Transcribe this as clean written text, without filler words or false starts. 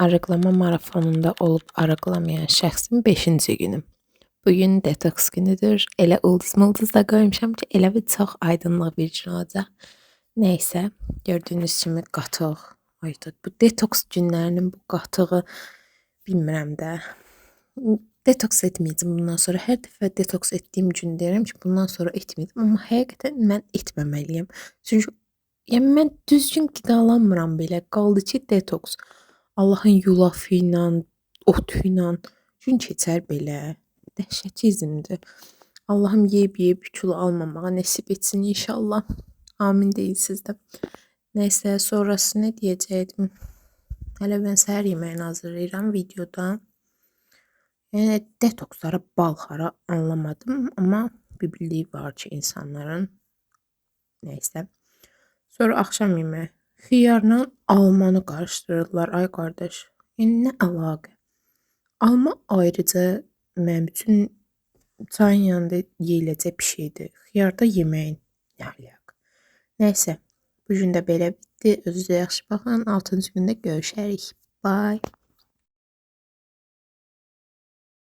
arıqlama marafonunda olub arıqlamayan şəxsin 5-ci günü. Bugün detoks günüdür. Elə ulduz da qoymuşam ki, elə bir çox aydınlıq bir gün olacaq. Neysə, gördüyünüz kimi qatıq. Ayda bu detoks günlərinin bu qatığı bilmirəm də. Detoks etməyəcəm bundan sonra. Hər dəfə detoks etdiyim gün deyirəm ki, bundan sonra etməyəcəm, amma həqiqətən mən etməməliyəm. Çünki yəni mən düzgün qidalanmıram belə. Qaldı ki, detoks. Allahın yulafı ilə, otu ilə gün keçər belə. Dəhşət izimdir. Allahım yeyib kilo almamağa nəsib etsin inşallah. Amin deyin siz də. Nəysə, sonrası nə deyəcəkdim? Hələ mən səhər yeməyini hazırlayıram videoda. Yəni detokslara balxara anlamadım, amma bir bildiyi var ki insanların. Nəysə. Sonra axşam yeməyi. Xiyarla almanı qarışdırırlar ay qardaş. Yəni nə əlaqə? Alma ayrıca mənim üçün çayın yanında yeyiləcək bir şeydir. Xiyarda yeməyin nə əlaqə? Nəysə, bu gün də belə bitdi. Özünüzə yaxşı baxın. 6-cı gündə görüşərik. Bye.